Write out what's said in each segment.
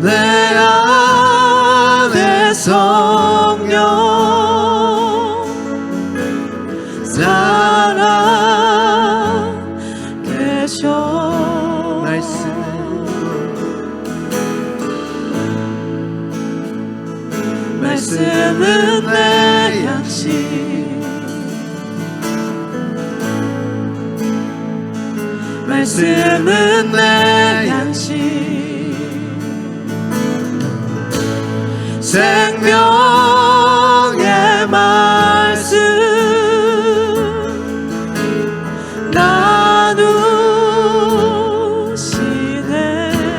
내 안에 성령 살아 계셔. 말씀은 내 양식, 말씀은 내 양식, 생명의 말씀 나누시네.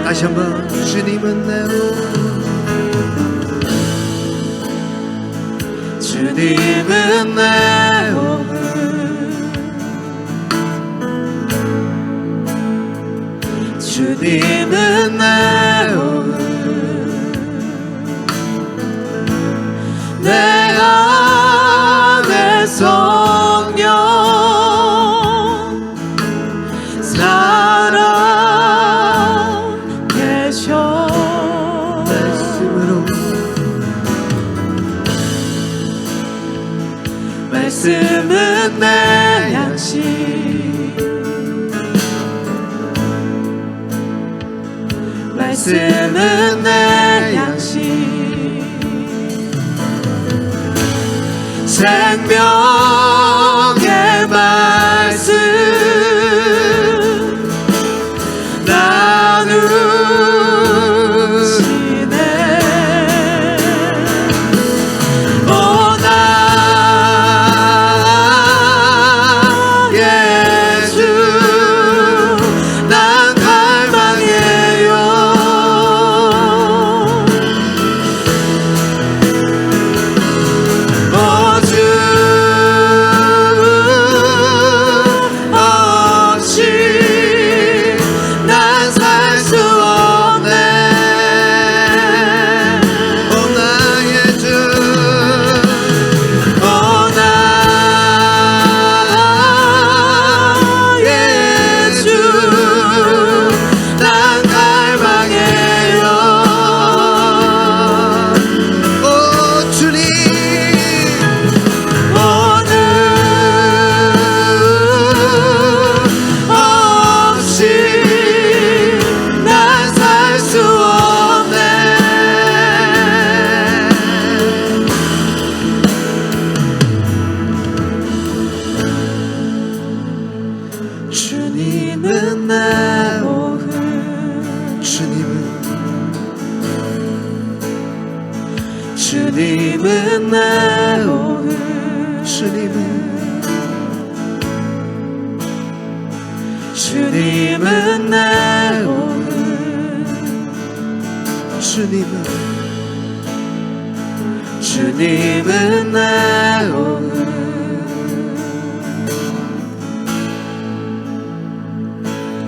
다시 한번. 주님은 내 주님은 내 오늘, 주님은 내 오늘, 내 안에 성령 살아 계셔. 말씀은 내 양식, 말씀은 내 양식, 생명의 말씀 나누시네. 주님은 내 오늘, 주님은 내 오늘, 주님은 내 오늘, 주님은 내 오늘,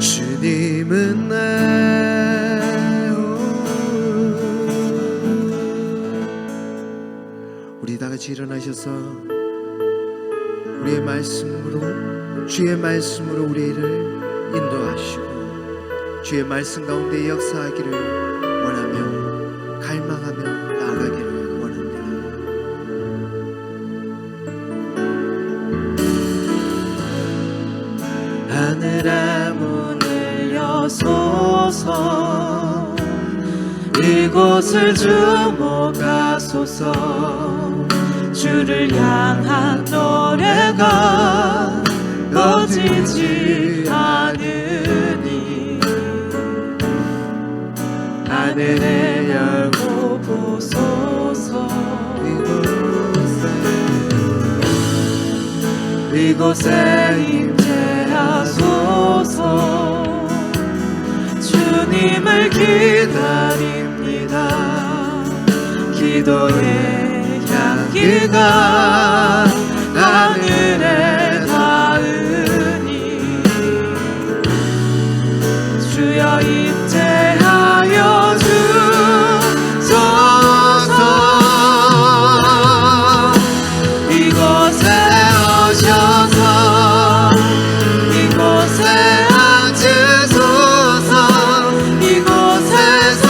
주님은 내 오늘. 우리 다같이 일어나셔서 우리의 말씀으로, 주의 말씀으로 우리를 인도하시고 주의 말씀 가운데 역사하기를 원하며 갈망하며 나아가기를 원합니다. 하늘의 문을 여소서, 이곳을 주목하소서. 주를 향한 노래가 꺼지지 않으니 하늘을 열고 보소서. 이곳에 임재하소서. 주님을 기다립니다. 기도의 향기가 하늘에 닿으니 주여 임재하여 주소서. 이곳에 오셔서 이곳에 앉으소서. 이곳에서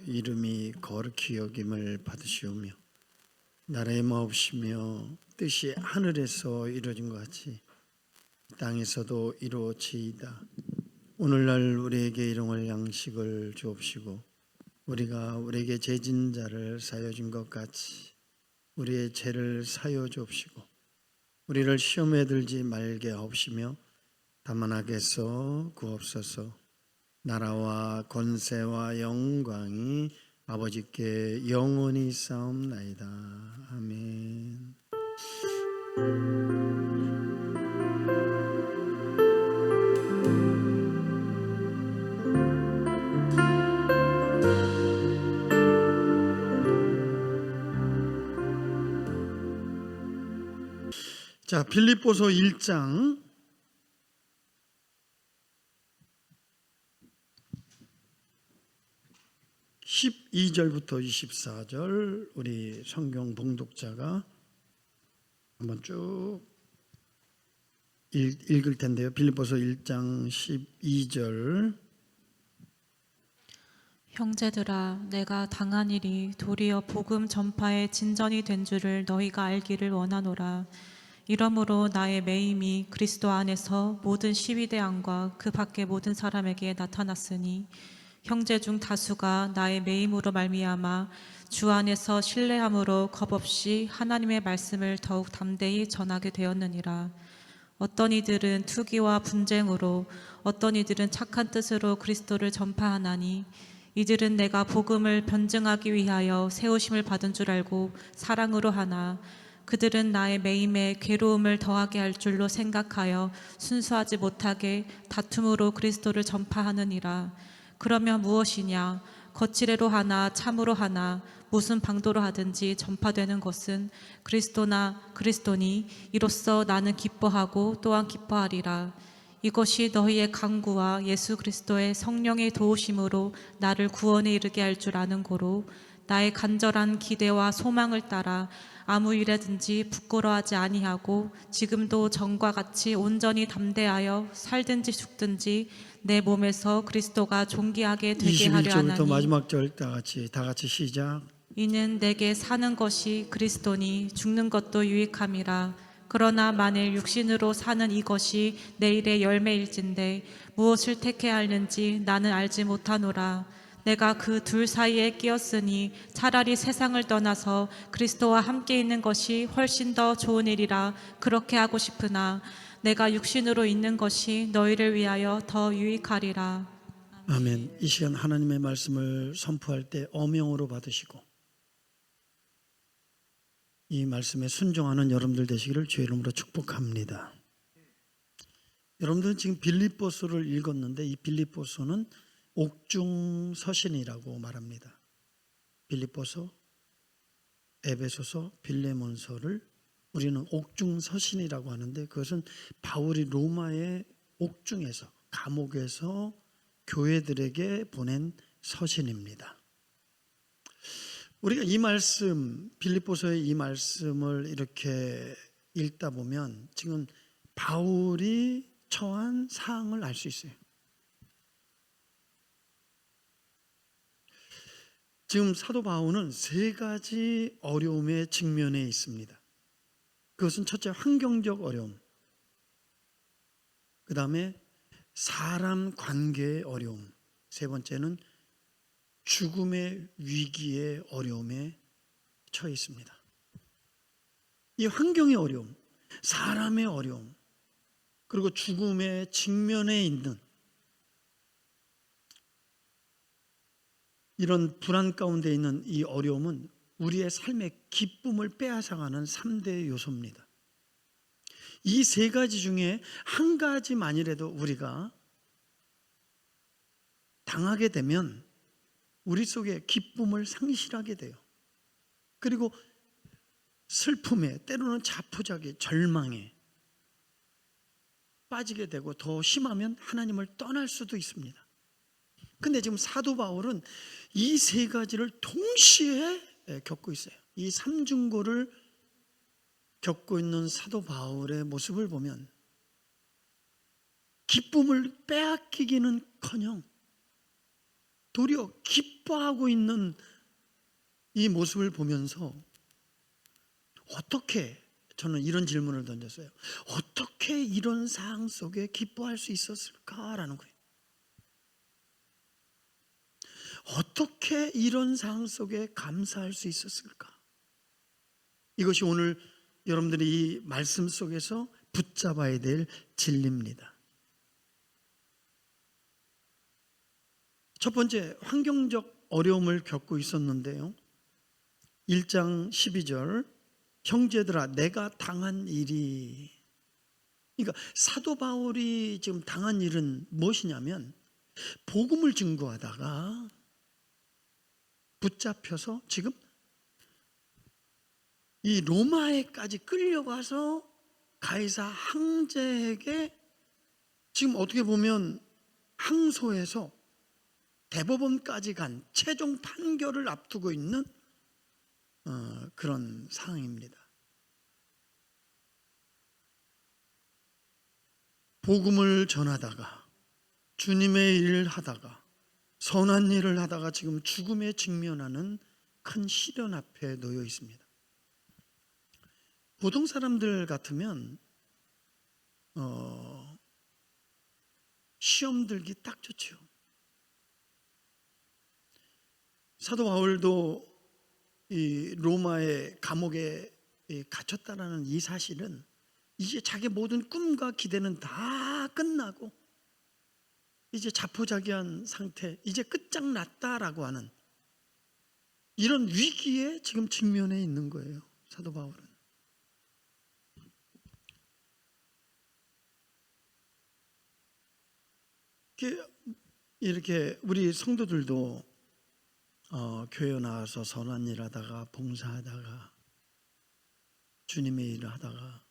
이름이 거룩히 여김을 받으시오며 나라의 마옵시며 뜻이 하늘에서 이루어진 것 같이 땅에서도 이루어지이다. 오늘날 우리에게 일용할 양식을 주옵시고 우리가 우리에게 죄진 자를 사하여 준 것 같이 우리의 죄를 사하여 주옵시고 우리를 시험에 들지 말게 하옵시며 다만 악에서 구하옵소서. 나라와 권세와 영광이 아버지께 영원히 있사옵나이다. 아멘. 자, 빌립보서 1장 12절부터 24절 우리 성경 봉독자가 한번 쭉 읽을 텐데요. 빌립보서 1장 12절. 형제들아, 내가 당한 일이 도리어 복음 전파의 진전이 된 줄을 너희가 알기를 원하노라. 이러므로 나의 매임이 그리스도 안에서 모든 시위대안과 그 밖의 모든 사람에게 나타났으니 형제 중 다수가 나의 매임으로 말미암아 주 안에서 신뢰함으로 겁없이 하나님의 말씀을 더욱 담대히 전하게 되었느니라. 어떤 이들은 투기와 분쟁으로, 어떤 이들은 착한 뜻으로 그리스도를 전파하나니 이들은 내가 복음을 변증하기 위하여 세우심을 받은 줄 알고 사랑으로 하나 그들은 나의 매임에 괴로움을 더하게 할 줄로 생각하여 순수하지 못하게 다툼으로 그리스도를 전파하느니라. 그러면 무엇이냐? 거칠애로 하나 참으로 하나 무슨 방도로 하든지 전파되는 것은 그리스도나 그리스도니 이로써 나는 기뻐하고 또한 기뻐하리라. 이것이 너희의 강구와 예수 그리스도의 성령의 도우심으로 나를 구원에 이르게 할 줄 아는 고로 나의 간절한 기대와 소망을 따라 아무 일에든지 부끄러워하지 아니하고 지금도 전과 같이 온전히 담대하여 살든지 죽든지 내 몸에서 그리스도가 존귀하게 되게 하려 21절부터 하나니 마지막 절 다 같이 시작. 이는 내게 사는 것이 그리스도니 죽는 것도 유익함이라. 그러나 만일 육신으로 사는 이것이 내일의 열매일진데 무엇을 택해야 하는지 나는 알지 못하노라. 내가 그 둘 사이에 끼었으니 차라리 세상을 떠나서 그리스도와 함께 있는 것이 훨씬 더 좋은 일이라 그렇게 하고 싶으나 내가 육신으로 있는 것이 너희를 위하여 더 유익하리라. 아멘. 이 시간 하나님의 말씀을 선포할 때 어명으로 받으시고 이 말씀에 순종하는 여러분들 되시기를 주의 이름으로 축복합니다. 여러분들은 지금 빌립보서를 읽었는데 이 빌립보서는 옥중 서신이라고 말합니다. 빌립보서, 에베소서, 빌레몬서를 우리는 옥중 서신이라고 하는데 그것은 바울이 로마의 옥중에서 감옥에서 교회들에게 보낸 서신입니다. 우리가 이 말씀, 빌립보서의 이 말씀을 이렇게 읽다 보면 지금 바울이 처한 사항을 알 수 있어요. 지금 사도 바울은 세 가지 어려움에 직면해 있습니다. 그것은 첫째 환경적 어려움, 그 다음에 사람 관계의 어려움, 세 번째는 죽음의 위기의 어려움에 처해 있습니다. 이 환경의 어려움, 사람의 어려움, 그리고 죽음의 직면에 있는 이런 불안 가운데 있는 이 어려움은 우리의 삶의 기쁨을 빼앗아가는 3대 요소입니다. 이 세 가지 중에 한 가지만이라도 우리가 당하게 되면 우리 속에 기쁨을 상실하게 돼요. 그리고 슬픔에, 때로는 자포자기, 절망에 빠지게 되고 더 심하면 하나님을 떠날 수도 있습니다. 근데 지금 사도 바울은 이 세 가지를 동시에 겪고 있어요. 이 삼중고를 겪고 있는 사도 바울의 모습을 보면 기쁨을 빼앗기기는커녕 도리어 기뻐하고 있는 이 모습을 보면서 어떻게, 저는 이런 질문을 던졌어요. 어떻게 이런 상황 속에 기뻐할 수 있었을까라는 거예요. 어떻게 이런 상황 속에 감사할 수 있었을까? 이것이 오늘 여러분들이 이 말씀 속에서 붙잡아야 될 진리입니다. 첫 번째, 환경적 어려움을 겪고 있었는데요, 1장 12절, 형제들아 내가 당한 일이, 그러니까 사도 바울이 지금 당한 일은 무엇이냐면 복음을 증거하다가 붙잡혀서 지금 이 로마에까지 끌려가서 가이사 황제에게 지금 어떻게 보면 항소해서 대법원까지 간 최종 판결을 앞두고 있는 그런 상황입니다. 복음을 전하다가 주님의 일을 하다가 선한 일을 하다가 지금 죽음에 직면하는 큰 시련 앞에 놓여 있습니다. 보통 사람들 같으면 시험 들기 딱 좋죠. 사도 바울도 이 로마의 감옥에 갇혔다라는 이 사실은 이제 자기 모든 꿈과 기대는 다 끝나고 이제 자포자기한 상태, 이제 끝장났다라고 하는 이런 위기에 지금 직면해 있는 거예요, 사도 바울은. 이렇게 우리 성도들도 교회 나와서 선한 일 하다가 봉사하다가 주님의 일을 하다가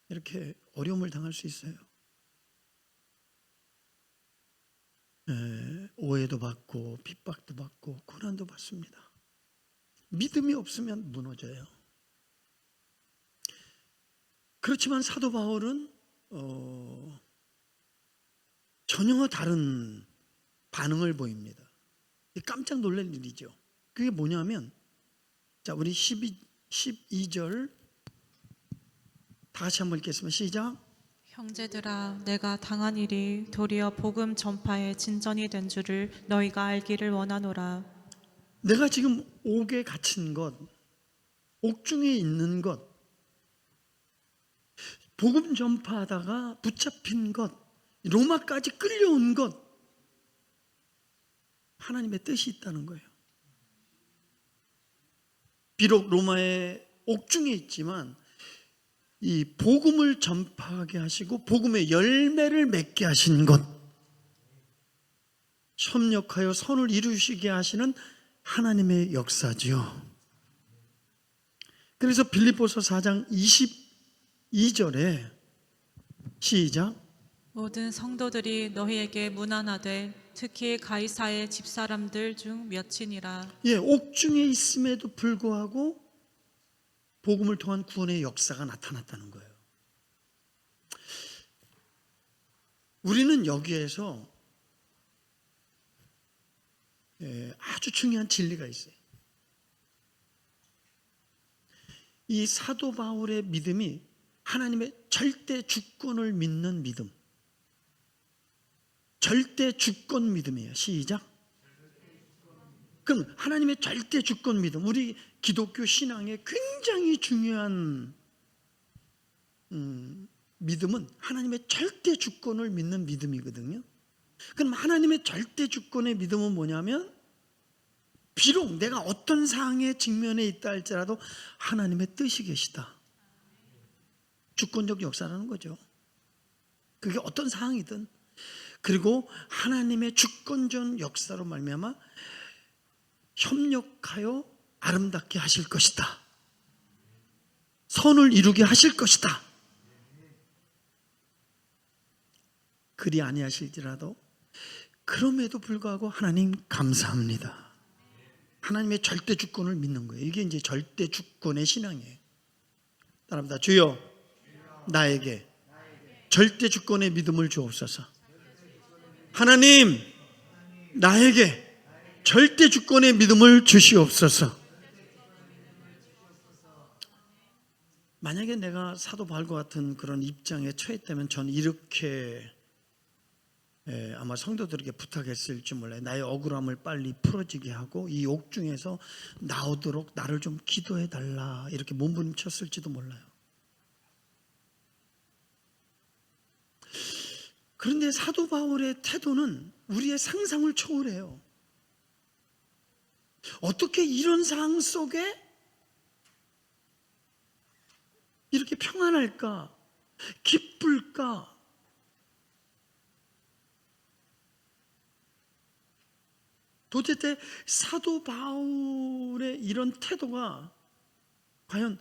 이렇게 어려움을 당할 수 있어요. 오해도 받고 핍박도 받고 고난도 받습니다. 믿음이 없으면 무너져요. 그렇지만 사도 바울은 전혀 다른 반응을 보입니다. 깜짝 놀랄 일이죠. 그게 뭐냐면, 자, 우리 12절 다 같이 한번 읽겠습니다. 시작. 형제들아 내가 당한 일이 도리어 복음 전파의 진전이 된 줄을 너희가 알기를 원하노라. 내가 지금 옥에 갇힌 것, 옥중에 있는 것, 복음 전파하다가 붙잡힌 것, 로마까지 끌려온 것, 하나님의 뜻이 있다는 거예요. 비록 로마의 옥중에 있지만 이 복음을 전파하게 하시고 복음의 열매를 맺게 하신 것, 협력하여 선을 이루시게 하시는 하나님의 역사지요. 그래서 빌립보서 4장 22절에 시작. 모든 성도들이 너희에게 문안하되 특히 가이사의 집사람들 중 몇이니라. 옥중에 있음에도 불구하고 복음을 통한 구원의 역사가 나타났다는 거예요. 우리는 여기에서 아주 중요한 진리가 있어요. 이 사도 바울의 믿음이 하나님의 절대 주권을 믿는 믿음, 절대 주권 믿음이에요. 시작. 그럼 하나님의 절대 주권 믿음, 우리 기독교 신앙의 굉장히 중요한 믿음은 하나님의 절대 주권을 믿는 믿음이거든요. 그럼 하나님의 절대 주권의 믿음은 뭐냐면, 비록 내가 어떤 상황에 직면해 있다 할지라도 하나님의 뜻이 계시다. 주권적 역사라는 거죠. 그게 어떤 상황이든. 그리고 하나님의 주권적 역사로 말미암아 협력하여 아름답게 하실 것이다. 선을 이루게 하실 것이다. 그리 아니하실지라도 그럼에도 불구하고 하나님 감사합니다. 하나님의 절대 주권을 믿는 거예요. 이게 이제 절대 주권의 신앙이에요. 따라합니다. 주여 나에게 절대 주권의 믿음을 주옵소서. 하나님 나에게 절대 주권의 믿음을 주시옵소서. 만약에 내가 사도 바울과 같은 그런 입장에 처했다면 전 이렇게 아마 성도들에게 부탁했을지 몰라요. 나의 억울함을 빨리 풀어지게 하고 이 옥중에서 나오도록 나를 좀 기도해 달라, 이렇게 몸부림쳤을지도 몰라요. 그런데 사도 바울의 태도는 우리의 상상을 초월해요. 어떻게 이런 상황 속에 이렇게 평안할까? 기쁠까? 도대체 사도 바울의 이런 태도가 과연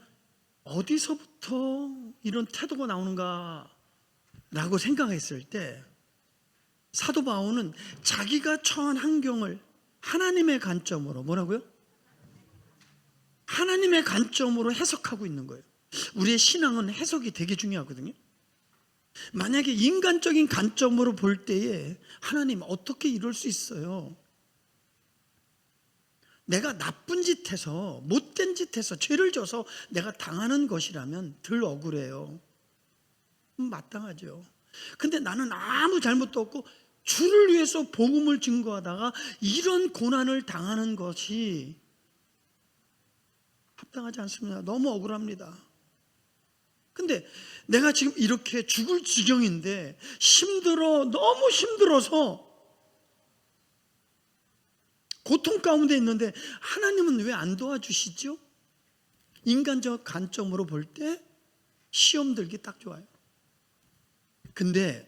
어디서부터 이런 태도가 나오는가 라고 생각했을 때, 사도 바울은 자기가 처한 환경을 하나님의 관점으로, 뭐라고요? 하나님의 관점으로 해석하고 있는 거예요. 우리의 신앙은 해석이 되게 중요하거든요. 만약에 인간적인 관점으로 볼 때에 하나님 어떻게 이럴 수 있어요? 내가 나쁜 짓 해서, 못된 짓 해서, 죄를 져서 내가 당하는 것이라면 덜 억울해요. 마땅하죠. 근데 나는 아무 잘못도 없고 주를 위해서 복음을 증거하다가 이런 고난을 당하는 것이 합당하지 않습니다. 너무 억울합니다. 근데 내가 지금 이렇게 죽을 지경인데 너무 힘들어서 고통 가운데 있는데 하나님은 왜 안 도와주시죠? 인간적 관점으로 볼 때 시험 들기 딱 좋아요. 근데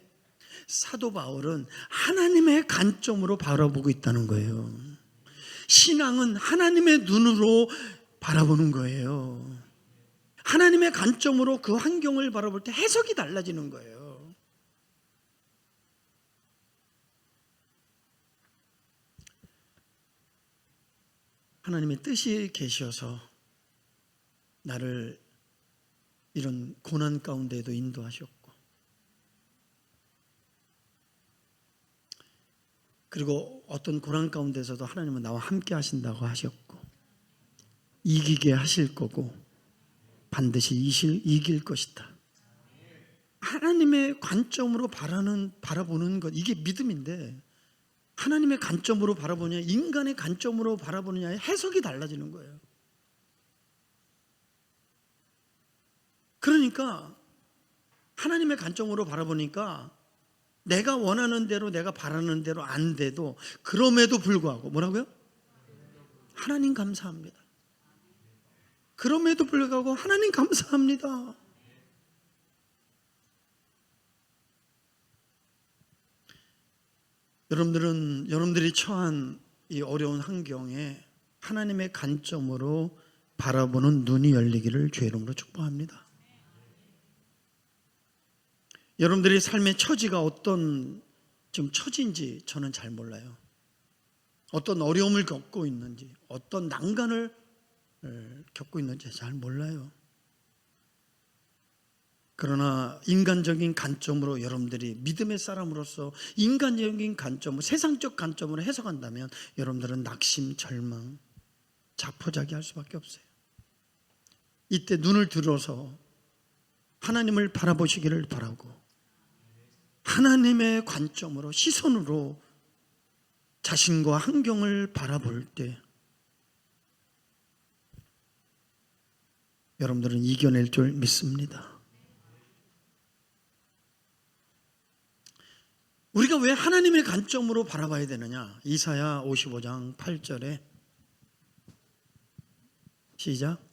사도 바울은 하나님의 관점으로 바라보고 있다는 거예요. 신앙은 하나님의 눈으로 바라보는 거예요. 하나님의 관점으로 그 환경을 바라볼 때 해석이 달라지는 거예요. 하나님의 뜻이 계셔서 나를 이런 고난 가운데에도 인도하셨고, 그리고 어떤 고난 가운데서도 하나님은 나와 함께 하신다고 하셨고, 이기게 하실 거고 반드시 이길 것이다. 하나님의 관점으로 바라보는 것, 이게 믿음인데, 하나님의 관점으로 바라보냐 인간의 관점으로 바라보느냐의 해석이 달라지는 거예요. 그러니까 하나님의 관점으로 바라보니까 내가 원하는 대로, 내가 바라는 대로 안 돼도, 그럼에도 불구하고, 뭐라고요? 하나님 감사합니다. 그럼에도 불구하고 하나님 감사합니다. 여러분들이 처한 이 어려운 환경에 하나님의 관점으로 바라보는 눈이 열리기를 주의 이름으로 축복합니다. 여러분들의 삶의 처지가 어떤 지금 처지인지 저는 잘 몰라요. 어떤 어려움을 겪고 있는지, 어떤 난간을 겪고 있는지 잘 몰라요. 그러나 인간적인 관점으로 여러분들이 믿음의 사람으로서 인간적인 관점, 세상적 관점으로 해석한다면 여러분들은 낙심, 절망, 자포자기할 수밖에 없어요. 이때 눈을 들어서 하나님을 바라보시기를 바라고, 하나님의 관점으로, 시선으로 자신과 환경을 바라볼 때 여러분들은 이겨낼 줄 믿습니다. 우리가 왜 하나님의 관점으로 바라봐야 되느냐? 이사야 55장 8절에 시작.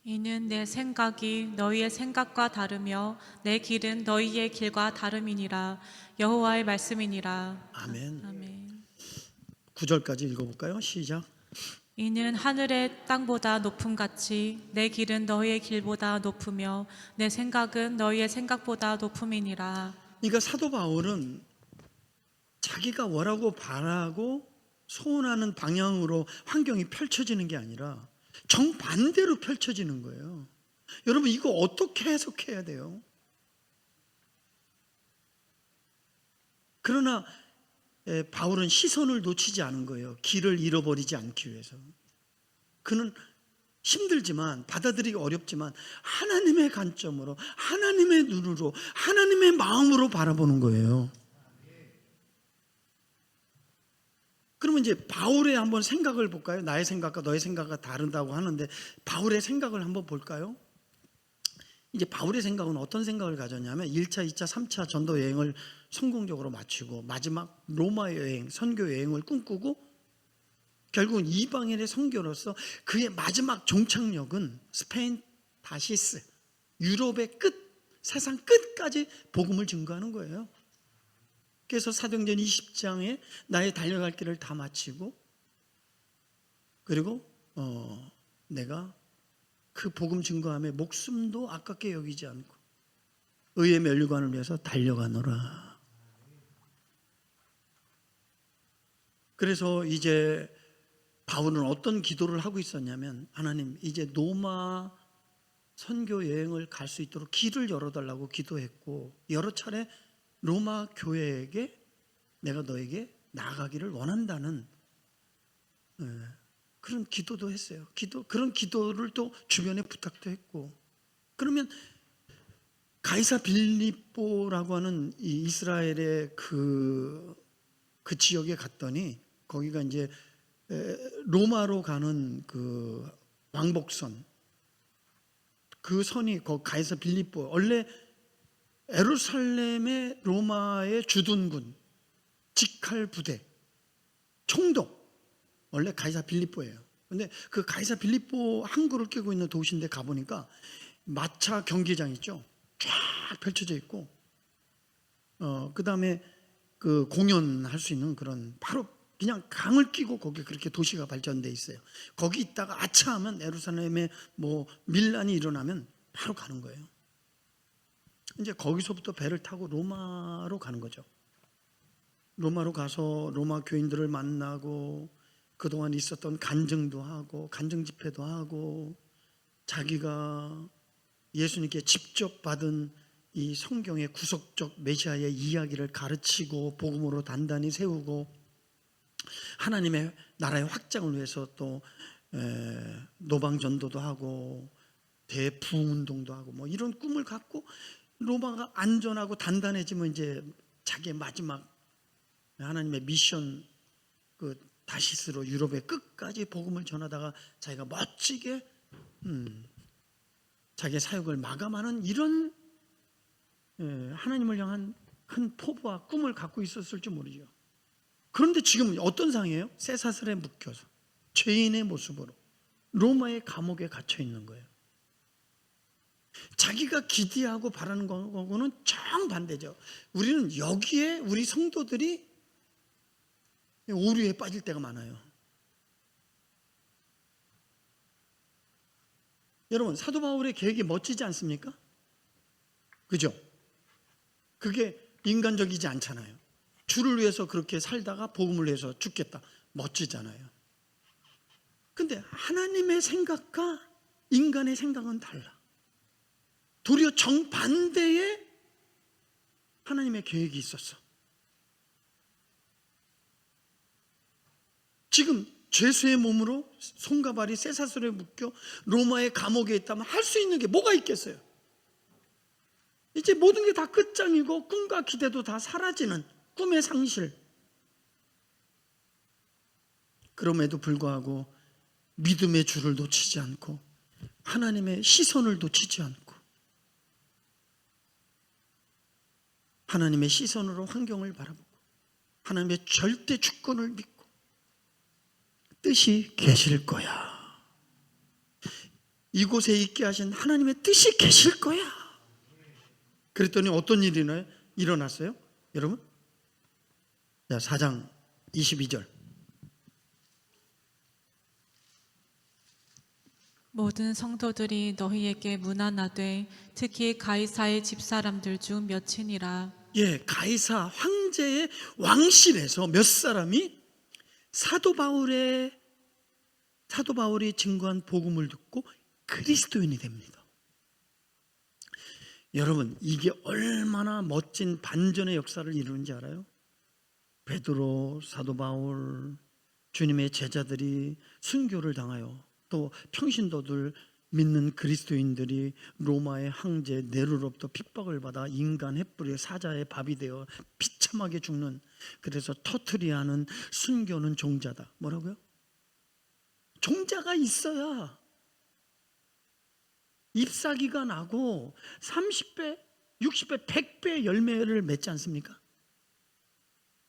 이는 내 생각이 너희의 생각과 다르며 내 길은 너희의 길과 다름이니라. 여호와의 말씀이니라. 아멘. 아멘. 9절까지 읽어볼까요? 시작. 이는 하늘의 땅보다 높음같이 내 길은 너희의 길보다 높으며 내 생각은 너희의 생각보다 높음이니라. 그러니까 사도 바울은 자기가 뭐라고 바라고 소원하는 방향으로 환경이 펼쳐지는 게 아니라 정반대로 펼쳐지는 거예요. 여러분, 이거 어떻게 해석해야 돼요? 그러나 바울은 시선을 놓치지 않은 거예요. 길을 잃어버리지 않기 위해서. 그는 힘들지만, 받아들이기 어렵지만 하나님의 관점으로, 하나님의 눈으로, 하나님의 마음으로 바라보는 거예요. 그러면 이제 바울의 한번 생각을 볼까요? 나의 생각과 너의 생각과 다르다고 하는데 바울의 생각을 한번 볼까요? 이제 바울의 생각은 어떤 생각을 가졌냐면 1차, 2차, 3차 전도 여행을 성공적으로 마치고 마지막 로마 여행, 선교 여행을 꿈꾸고 결국은 이방인의 선교로서 그의 마지막 종착역은 스페인 다시스, 유럽의 끝, 세상 끝까지 복음을 증거하는 거예요. 그래서 사도행전 20장에 나의 달려갈 길을 다 마치고 그리고 내가 그 복음 증거함에 목숨도 아깝게 여기지 않고 의의 멸류관을 위해서 달려가노라. 그래서 이제 바울은 어떤 기도를 하고 있었냐면 하나님 이제 로마 선교 여행을 갈 수 있도록 길을 열어달라고 기도했고 여러 차례 로마 교회에게 내가 너에게 나아가기를 원한다는 그런 기도도 했어요. 그런 기도를 또 주변에 부탁도 했고 그러면 가이사 빌립보라고 하는 이 이스라엘의 그 지역에 갔더니 거기가 이제 로마로 가는 그 왕복선 그 선이 가이사 빌립보 원래 예루살렘의 로마의 주둔군 직할 부대 총독 원래 가이사 빌립보예요. 근데 그 가이사 빌립보 항구를 끼고 있는 도시인데 가보니까 마차 경기장 있죠. 쫙 펼쳐져 있고 그 다음에 그 공연할 수 있는 그런 바로 그냥 강을 끼고 거기 그렇게 도시가 발전돼 있어요. 거기 있다가 아차하면 예루살렘에 뭐 밀란이 일어나면 바로 가는 거예요. 이제 거기서부터 배를 타고 로마로 가는 거죠. 로마로 가서 로마 교인들을 만나고 그동안 있었던 간증도 하고 간증 집회도 하고 자기가 예수님께 직접 받은 이 성경의 구속적 메시아의 이야기를 가르치고 복음으로 단단히 세우고 하나님의 나라의 확장을 위해서 또 노방전도도 하고 대부흥운동도 하고 뭐 이런 꿈을 갖고 로마가 안전하고 단단해지면 이제 자기의 마지막 하나님의 미션 그 다시스로 유럽의 끝까지 복음을 전하다가 자기가 멋지게 자기의 사역을 마감하는 이런 하나님을 향한 큰 포부와 꿈을 갖고 있었을지 모르죠. 그런데 지금 어떤 상황이에요? 쇠사슬에 묶여서 죄인의 모습으로 로마의 감옥에 갇혀 있는 거예요. 자기가 기대하고 바라는 거하고는 정반대죠. 우리는 여기에 우리 성도들이 오류에 빠질 때가 많아요. 여러분 사도 바울의 계획이 멋지지 않습니까? 그죠? 그게 인간적이지 않잖아요. 주를 위해서 그렇게 살다가 복음을 위해서 죽겠다. 멋지잖아요. 근데 하나님의 생각과 인간의 생각은 달라. 도리어 정반대의 하나님의 계획이 있었어. 지금 죄수의 몸으로 손과 발이 쇠사슬에 묶여 로마의 감옥에 있다면 할 수 있는 게 뭐가 있겠어요? 이제 모든 게 다 끝장이고 꿈과 기대도 다 사라지는 꿈의 상실. 그럼에도 불구하고 믿음의 줄을 놓치지 않고 하나님의 시선을 놓치지 않고 하나님의 시선으로 환경을 바라보고 하나님의 절대 주권을 믿고 뜻이 계실 거야. 이곳에 있게 하신 하나님의 뜻이 계실 거야. 그랬더니 어떤 일이 일어났어요? 여러분? 자, 4장 22절. 모든 성도들이 너희에게 문안하되 특히 가이사의 집사람들 중 몇이니라. 예, 가이사 황제의 왕실에서 몇 사람이 사도 바울이 증거한 복음을 듣고 그리스도인이 됩니다. 여러분, 이게 얼마나 멋진 반전의 역사를 이루는지 알아요? 베드로, 사도 바울, 주님의 제자들이 순교를 당하여 또 평신도들 믿는 그리스도인들이 로마의 황제 네로로부터 핍박을 받아 인간 횃불의 사자의 밥이 되어 비참하게 죽는, 그래서 터트리하는 순교는 종자다. 뭐라고요? 종자가 있어야 잎사귀가 나고 30배, 60배, 100배 열매를 맺지 않습니까?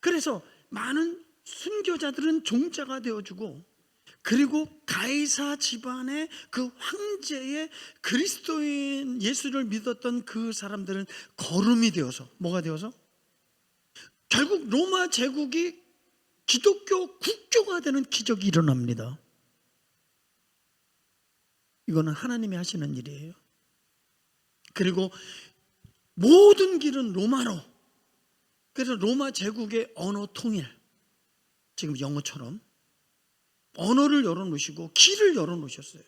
그래서 많은 순교자들은 종자가 되어주고, 그리고 가이사 집안의 그 황제의 그리스도인 예수를 믿었던 그 사람들은 거름이 되어서, 뭐가 되어서? 결국 로마 제국이 기독교 국교가 되는 기적이 일어납니다. 이거는 하나님이 하시는 일이에요. 그리고 모든 길은 로마로, 그래서 로마 제국의 언어 통일, 지금 영어처럼 언어를 열어놓으시고 길을 열어놓으셨어요.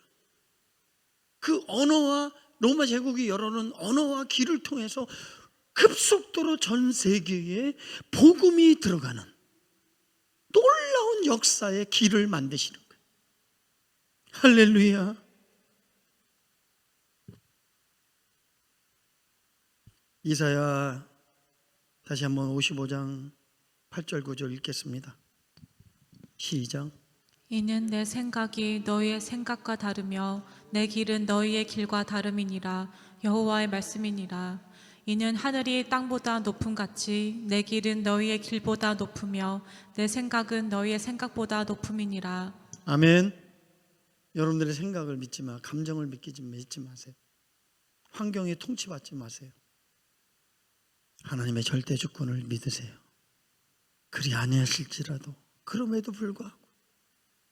그 언어와 로마 제국이 열어놓은 언어와 길을 통해서 급속도로 전 세계에 복음이 들어가는 놀라운 역사의 길을 만드시는 거예요. 할렐루야. 이사야 다시 한번 55장 8절 9절 읽겠습니다. 시작. 이는 내 생각이 너희의 생각과 다르며 내 길은 너희의 길과 다름이니라. 여호와의 말씀이니라. 이는 하늘이 땅보다 높음 같이 내 길은 너희의 길보다 높으며 내 생각은 너희의 생각보다 높음이니라. 아멘. 여러분들의 생각을 믿지 마, 감정을 믿지 마세요. 환경에 통치받지 마세요. 하나님의 절대 주권을 믿으세요. 그리 아니하실지라도 그럼에도 불구하고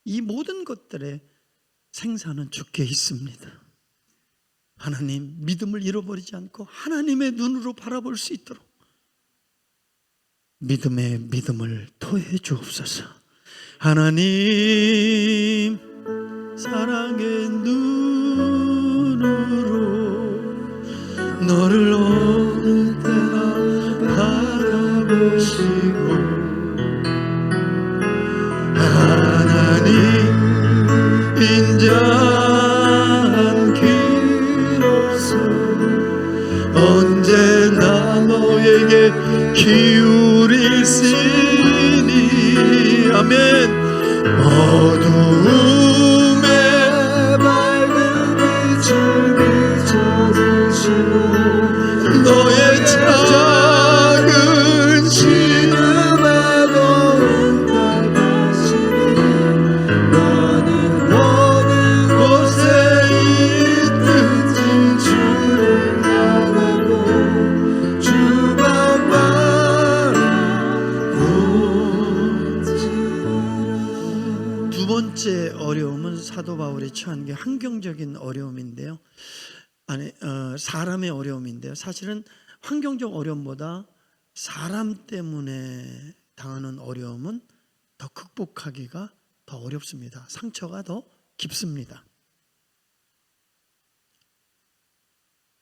이 모든 것들의 생사는 주께 있습니다. 하나님, 믿음을 잃어버리지 않고 하나님의 눈으로 바라볼 수 있도록 믿음의 믿음을 토해 주옵소서. 하나님, 사랑의 눈으로 너를 어느 때나 바라보시고, 하나님 인자한 귀로서 언제나 너에게 기울이시니. 아멘. 어두움에 밝은 빛을 비춰주시고 너의 작은 신음에도 응답하시니 너는 어느 곳에 있든지 주를 향하고 주만 바라보지라. 두 번째 어려움은 사도 바울이 처한 게 환경적인 어려움인데요. 사람의 어려움인데요. 사실은 환경적 어려움보다 사람 때문에 당하는 어려움은 더 극복하기가 더 어렵습니다. 상처가 더 깊습니다.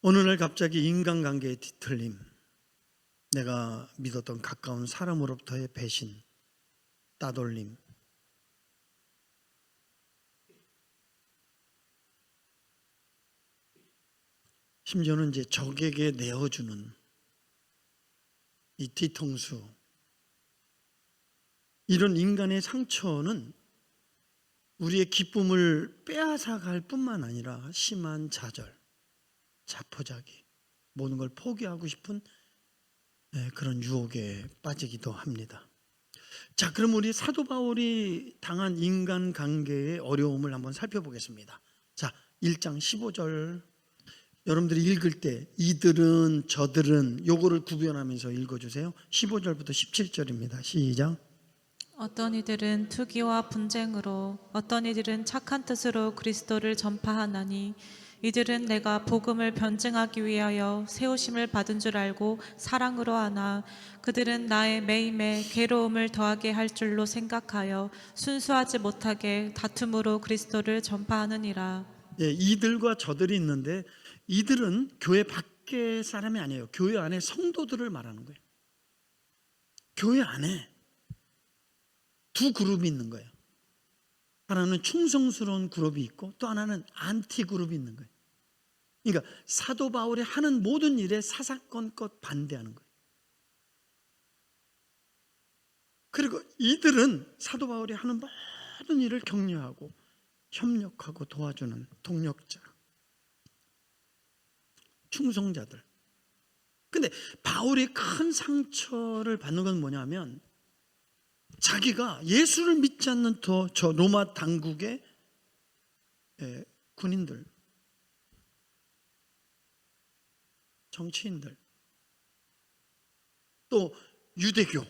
어느 날 갑자기 인간관계의 뒤틀림, 내가 믿었던 가까운 사람으로부터의 배신, 따돌림, 심지어는 이제 적에게 내어주는 이 뒤통수, 이런 인간의 상처는 우리의 기쁨을 빼앗아갈 뿐만 아니라 심한 좌절, 자포자기, 모든 걸 포기하고 싶은 그런 유혹에 빠지기도 합니다. 자, 그럼 우리 사도 바울이 당한 인간관계의 어려움을 한번 살펴보겠습니다. 자, 1장 15절 여러분들이 읽을 때 이들은 저들은 요거를 구별하면서 읽어주세요. 15절부터 17절입니다. 시작. 어떤 이들은 투기와 분쟁으로, 어떤 이들은 착한 뜻으로 그리스도를 전파하나니, 이들은 내가 복음을 변증하기 위하여 세우심을 받은 줄 알고 사랑으로 하나, 그들은 나의 매임에 괴로움을 더하게 할 줄로 생각하여 순수하지 못하게 다툼으로 그리스도를 전파하느니라. 예, 이들과 저들이 있는데 이들은 교회 밖의 사람이 아니에요. 교회 안에 성도들을 말하는 거예요. 교회 안에 두 그룹이 있는 거예요. 하나는 충성스러운 그룹이 있고 또 하나는 안티 그룹이 있는 거예요. 그러니까 사도 바울이 하는 모든 일에 사사건건 반대하는 거예요. 그리고 이들은 사도 바울이 하는 모든 일을 격려하고 협력하고 도와주는 동력자, 충성자들. 근데 바울이 큰 상처를 받는 건 뭐냐면 자기가 예수를 믿지 않는 저 로마 당국의 군인들, 정치인들, 또 유대교,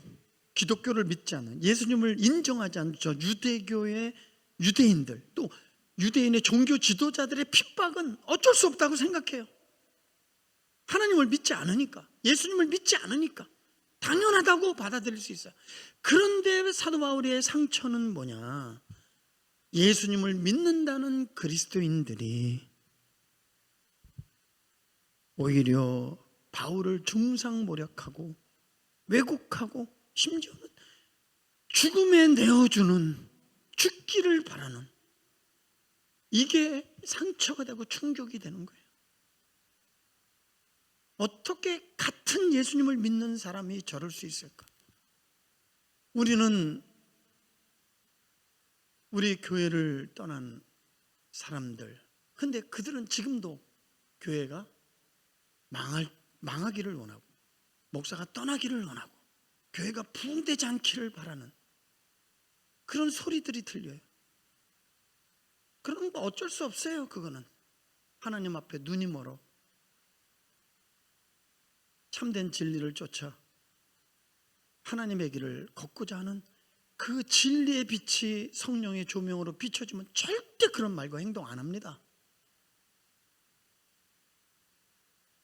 기독교를 믿지 않는, 예수님을 인정하지 않는 저 유대교의 유대인들, 또 유대인의 종교 지도자들의 핍박은 어쩔 수 없다고 생각해요. 하나님을 믿지 않으니까, 예수님을 믿지 않으니까 당연하다고 받아들일 수 있어요. 그런데 사도 바울의 상처는 뭐냐? 예수님을 믿는다는 그리스도인들이 오히려 바울을 중상모략하고 왜곡하고 심지어는 죽음에 내어주는, 죽기를 바라는, 이게 상처가 되고 충격이 되는 거예요. 어떻게 같은 예수님을 믿는 사람이 저럴 수 있을까? 우리는 우리 교회를 떠난 사람들, 근데 그들은 지금도 교회가 망하기를 원하고 목사가 떠나기를 원하고 교회가 부흥되지 않기를 바라는 그런 소리들이 들려요. 그런 거 어쩔 수 없어요. 그거는 하나님 앞에 눈이 멀어 참된 진리를 쫓아 하나님의 길을 걷고자 하는 그 진리의 빛이 성령의 조명으로 비춰지면 절대 그런 말과 행동 안 합니다.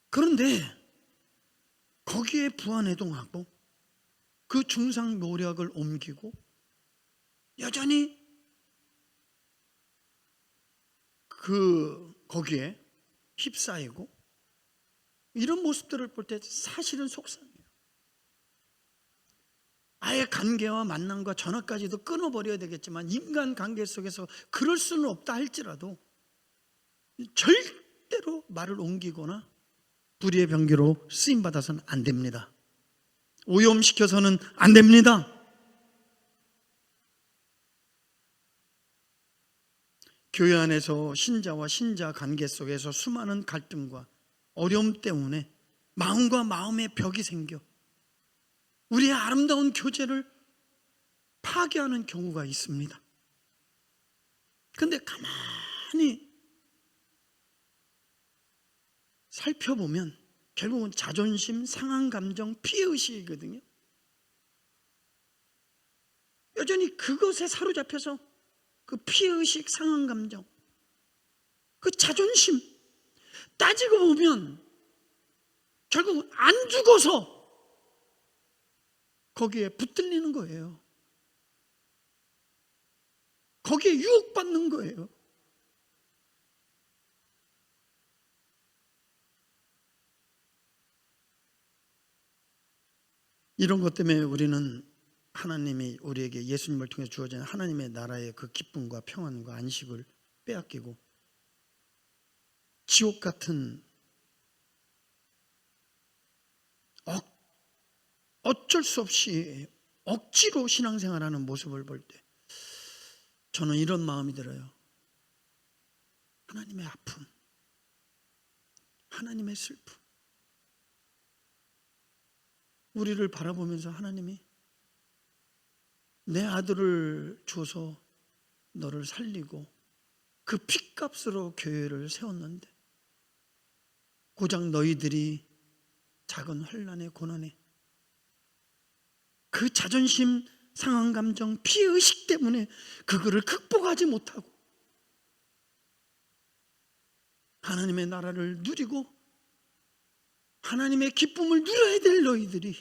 그런데 거기에 부안해동하고 그 중상모략을 옮기고 여전히 거기에 휩싸이고 이런 모습들을 볼 때 사실은 속상해요. 아예 관계와 만남과 전화까지도 끊어버려야 되겠지만 인간관계 속에서 그럴 수는 없다 할지라도 절대로 말을 옮기거나 불의의 병기로 쓰임받아서는 안 됩니다. 오염시켜서는 안 됩니다. 교회 안에서 신자와 신자 관계 속에서 수많은 갈등과 어려움 때문에 마음과 마음의 벽이 생겨 우리의 아름다운 교제를 파괴하는 경우가 있습니다. 그런데 가만히 살펴보면 결국은 자존심, 상한감정, 피해의식이거든요. 여전히 그것에 사로잡혀서 그 피해의식, 상한감정, 그 자존심 따지고 보면 결국 안 죽어서 거기에 붙들리는 거예요. 거기에 유혹받는 거예요. 이런 것 때문에 우리는 하나님이 우리에게 예수님을 통해 주어진 하나님의 나라의 그 기쁨과 평안과 안식을 빼앗기고 지옥 같은 어쩔 수 없이 억지로 신앙생활하는 모습을 볼 때 저는 이런 마음이 들어요. 하나님의 아픔, 하나님의 슬픔, 우리를 바라보면서 하나님이 내 아들을 줘서 너를 살리고 그 핏값으로 교회를 세웠는데 고작 너희들이 작은 환난에 고난에 그 자존심, 상한감정, 피해의식 때문에 그거를 극복하지 못하고 하나님의 나라를 누리고 하나님의 기쁨을 누려야 될 너희들이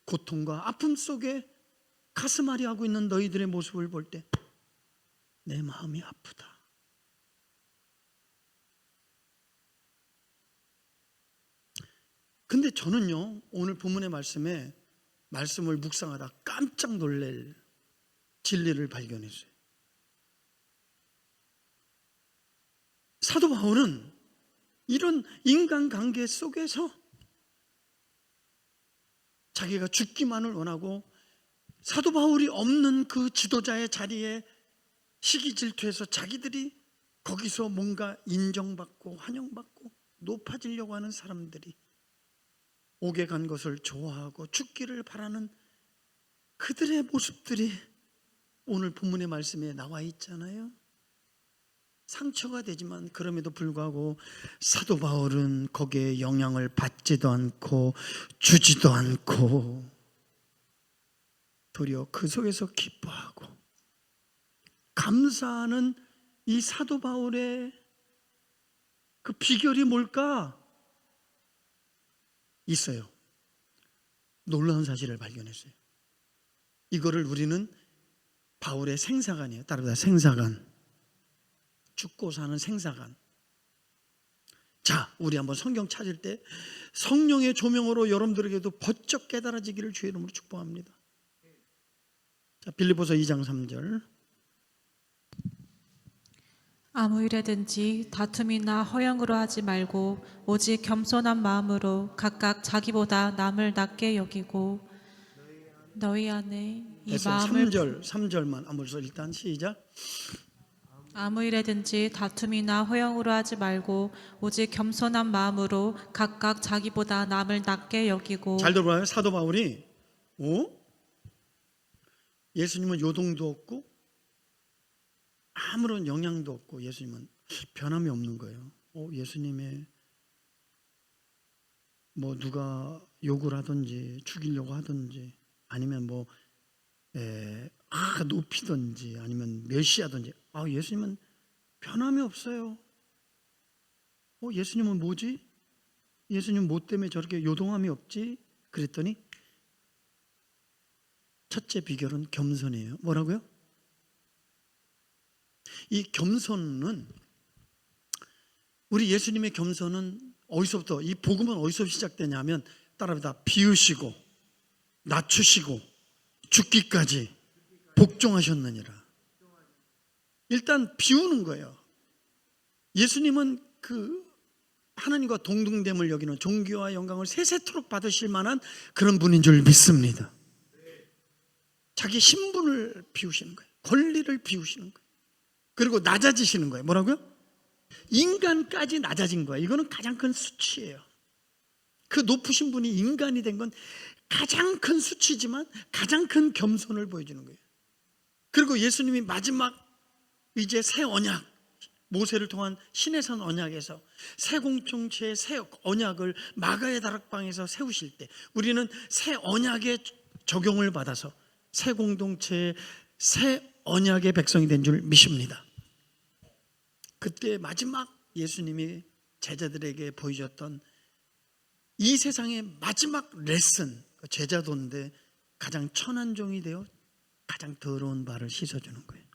고통과 아픔 속에 가슴앓이하고 있는 너희들의 모습을 볼 때 내 마음이 아프다. 근데 저는요, 오늘 본문의 말씀을 묵상하다 깜짝 놀랄 진리를 발견했어요. 사도 바울은 이런 인간관계 속에서 자기가 죽기만을 원하고 사도 바울이 없는 그 지도자의 자리에 시기 질투해서 자기들이 거기서 뭔가 인정받고 환영받고 높아지려고 하는 사람들이 옥에 간 것을 좋아하고 죽기를 바라는 그들의 모습들이 오늘 본문의 말씀에 나와 있잖아요. 상처가 되지만 그럼에도 불구하고 사도 바울은 거기에 영향을 받지도 않고 주지도 않고 도리어 그 속에서 기뻐하고 감사하는 이 사도 바울의 그 비결이 뭘까? 있어요. 놀라운 사실을 발견했어요. 이거를 우리는 바울의 생사관이에요. 따라서 생사관. 죽고 사는 생사관. 자, 우리 한번 성경 찾을 때 성령의 조명으로 여러분들에게도 번쩍 깨달아지기를 주의 이름으로 축복합니다. 자, 빌립보서 2장 3절. 아무 일에든지 다툼이나 허영으로 하지 말고 오직 겸손한 마음으로 각각 자기보다 남을 낮게 여기고 너희 안에 이 마음을 3절만 한번 일단 시작. 아무 일에든지 다툼이나 허영으로 하지 말고 오직 겸손한 마음으로 각각 자기보다 남을 낮게 여기고. 잘 들어봐요. 사도 바울이 예수님은 요동도 없고 아무런 영향도 없고 예수님은 변함이 없는 거예요. 예수님의 뭐 누가 욕을 하든지 죽이려고 하든지 아니면 뭐 높이든지 아니면 멸시하든지 예수님은 변함이 없어요. 예수님은 뭐지? 예수님 뭐 때문에 저렇게 요동함이 없지? 그랬더니 첫째 비결은 겸손이에요. 뭐라고요? 이 겸손은 우리 예수님의 겸손은 어디서부터 이 복음은 어디서 시작되냐면 따라합니다. 비우시고 낮추시고 죽기까지 복종하셨느니라. 일단 비우는 거예요. 예수님은 그 하나님과 동등됨을 여기는 존귀와 영광을 세세토록 받으실 만한 그런 분인 줄 믿습니다. 자기 신분을 비우시는 거예요. 권리를 비우시는 거예요. 그리고 낮아지시는 거예요. 뭐라고요? 인간까지 낮아진 거예요. 이거는 가장 큰 수치예요. 그 높으신 분이 인간이 된 건 가장 큰 수치지만 가장 큰 겸손을 보여주는 거예요. 그리고 예수님이 마지막 이제 새 언약, 모세를 통한 시내산 언약에서 새 공동체의 새 언약을 마가의 다락방에서 세우실 때 우리는 새 언약의 적용을 받아서 새 공동체의 새 언약의 백성이 된 줄 믿습니다. 그때 마지막 예수님이 제자들에게 보여줬던 이 세상의 마지막 레슨, 제자도인데 가장 천한 종이 되어 가장 더러운 발을 씻어주는 거예요.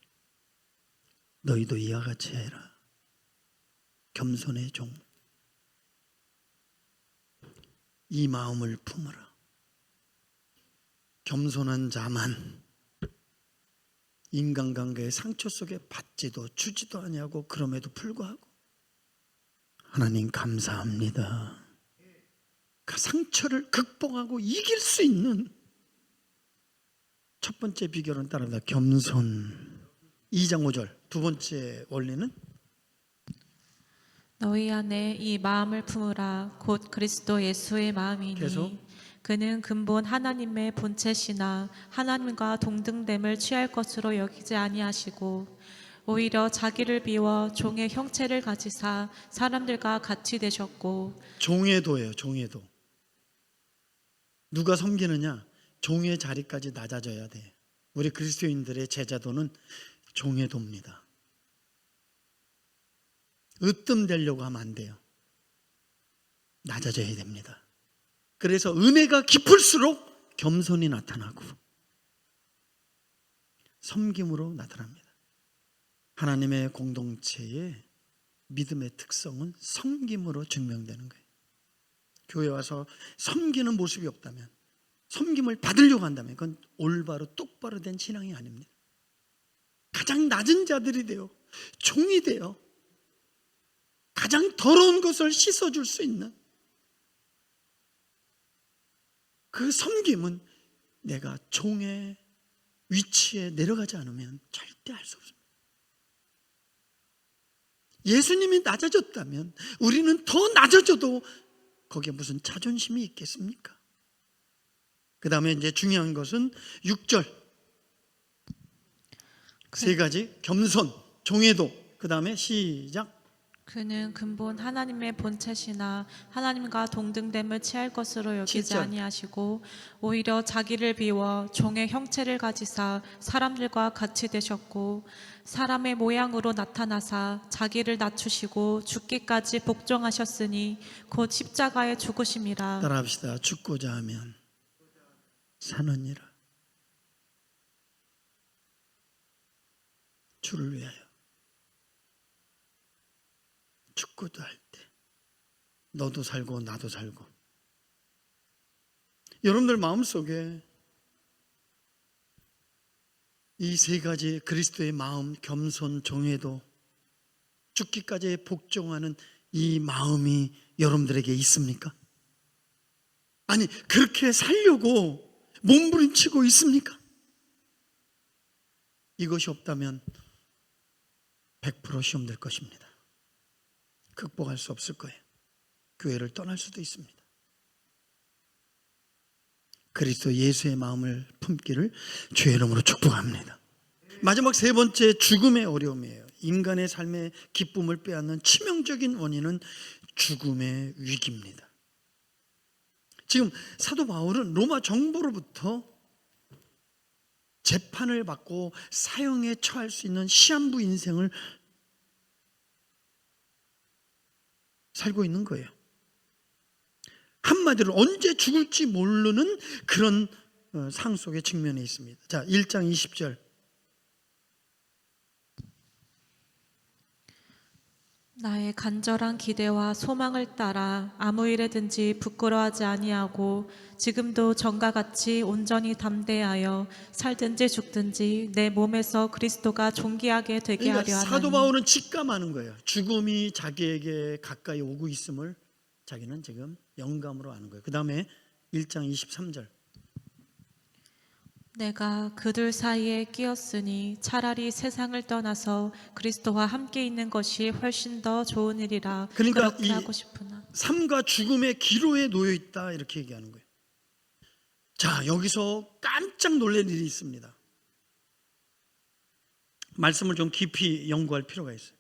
너희도 이와 같이 해라. 겸손의 종. 이 마음을 품어라. 겸손한 자만 인간관계의 상처 속에 받지도 주지도 아니하고 그럼에도 불구하고 하나님 감사합니다. 그 상처를 극복하고 이길 수 있는 첫 번째 비결은 따라합니다. 겸손. 2장 5절 두 번째 원리는 너희 안에 이 마음을 품으라 곧 그리스도 예수의 마음이니 계속. 그는 근본 하나님의 본체시나 하나님과 동등됨을 취할 것으로 여기지 아니하시고 오히려 자기를 비워 종의 형체를 가지사 사람들과 같이 되셨고. 종의 도예요. 종의 도. 누가 섬기느냐? 종의 자리까지 낮아져야 돼. 우리 그리스도인들의 제자도는 종의 도입니다. 으뜸되려고 하면 안 돼요. 낮아져야 됩니다. 그래서 은혜가 깊을수록 겸손이 나타나고 섬김으로 나타납니다. 하나님의 공동체의 믿음의 특성은 섬김으로 증명되는 거예요. 교회 와서 섬기는 모습이 없다면, 섬김을 받으려고 한다면 그건 올바로 똑바로 된 신앙이 아닙니다. 가장 낮은 자들이 되어 종이 되어 가장 더러운 것을 씻어줄 수 있는 그 섬김은 내가 종의 위치에 내려가지 않으면 절대 할 수 없습니다. 예수님이 낮아졌다면 우리는 더 낮아져도 거기에 무슨 자존심이 있겠습니까? 그 다음에 이제 중요한 것은 6절 세 가지 겸손, 종애도, 그 다음에 시작. 그는 근본 하나님의 본체시나 하나님과 동등됨을 취할 것으로 여기지 7절. 아니하시고 오히려 자기를 비워 종의 형체를 가지사 사람들과 같이 되셨고 사람의 모양으로 나타나사 자기를 낮추시고 죽기까지 복종하셨으니 곧 십자가에 죽으심이라. 따라합시다. 죽고자 하면 사느니라. 주를 위하여 죽고도 할 때 너도 살고 나도 살고. 여러분들 마음속에 이 세 가지 그리스도의 마음, 겸손, 종애도, 죽기까지 복종하는 이 마음이 여러분들에게 있습니까? 아니, 그렇게 살려고 몸부림치고 있습니까? 이것이 없다면 100% 시험될 것입니다. 극복할 수 없을 거예요. 교회를 떠날 수도 있습니다. 그리스도 예수의 마음을 품기를 주의 이름으로 축복합니다. 마지막 세 번째, 죽음의 어려움이에요. 인간의 삶의 기쁨을 빼앗는 치명적인 원인은 죽음의 위기입니다. 지금 사도 바울은 로마 정부로부터 재판을 받고 사형에 처할 수 있는 시한부 인생을 살고 있는 거예요. 한마디로 언제 죽을지 모르는 그런 상 속에 직면해 있습니다. 자, 1장 20절. 나의 간절한 기대와 소망을 따라 아무 일에든지 부끄러워하지 아니하고 지금도 전과 같이 온전히 담대하여 살든지 죽든지 내 몸에서 그리스도가 존귀하게 되게 그러니까 하려 하나니. 사도 바울은 직감하는 거예요. 죽음이 자기에게 가까이 오고 있음을 자기는 지금 영감으로 아는 거예요. 그 다음에 1장 23절. 내가 그들 사이에 끼었으니 차라리 세상을 떠나서 그리스도와 함께 있는 것이 훨씬 더 좋은 일이라. 그러니까 그렇게 하고 싶으나 삶과 죽음의 기로에 놓여 있다, 이렇게 얘기하는 거예요. 자, 여기서 깜짝 놀랄 일이 있습니다. 말씀을 좀 깊이 연구할 필요가 있어요.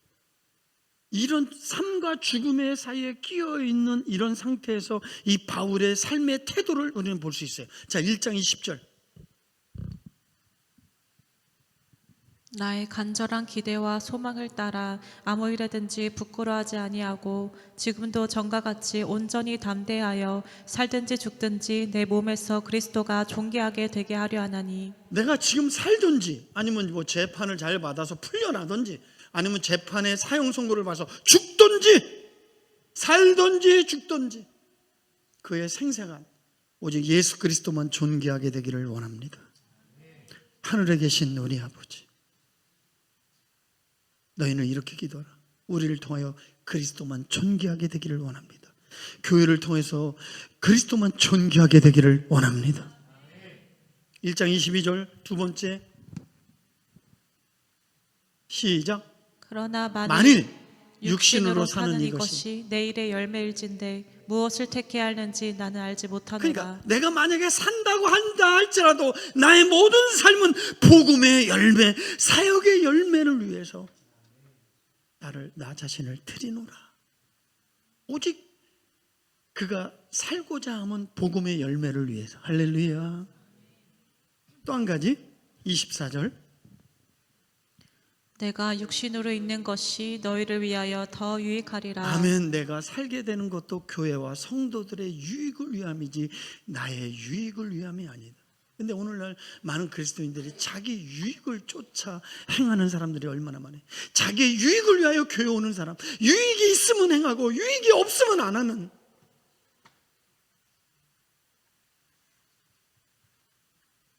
이런 삶과 죽음의 사이에 끼어 있는 이런 상태에서 이 바울의 삶의 태도를 우리는 볼 수 있어요. 자, 1장 20절. 나의 간절한 기대와 소망을 따라 아무 일에든지 부끄러워하지 아니하고 지금도 전과 같이 온전히 담대하여 살든지 죽든지 내 몸에서 그리스도가 존귀하게 되게 하려 하나니. 내가 지금 살든지 아니면 뭐 재판을 잘 받아서 풀려나든지 아니면 재판에 사형 선고를 받아서 죽든지 살든지 죽든지 그의 생생한 오직 예수 그리스도만 존귀하게 되기를 원합니다. 하늘에 계신 우리 아버지, 너희는 이렇게 기도하라. 우리를 통하여 그리스도만 존귀하게 되기를 원합니다. 교회를 통해서 그리스도만 존귀하게 되기를 원합니다. 1장 22절 두 번째 시작. 그러나 만일 육신으로 사는 이것이 내일의 열매일진데 무엇을 택해야 하는지 나는 알지 못하노라. 그러니까 내가 만약에 산다고 한다 할지라도 나의 모든 삶은 복음의 열매, 사역의 열매를 위해서 나 자신을 드리노라. 오직 그가 살고자 하면 복음의 열매를 위해서. 할렐루야. 또 한 가지 24절. 내가 육신으로 있는 것이 너희를 위하여 더 유익하리라. 아멘. 내가 살게 되는 것도 교회와 성도들의 유익을 위함이지 나의 유익을 위함이 아니다. 근데 오늘날 많은 그리스도인들이 자기 유익을 쫓아 행하는 사람들이 얼마나 많아요. 자기 유익을 위하여 교회 오는 사람, 유익이 있으면 행하고 유익이 없으면 안 하는,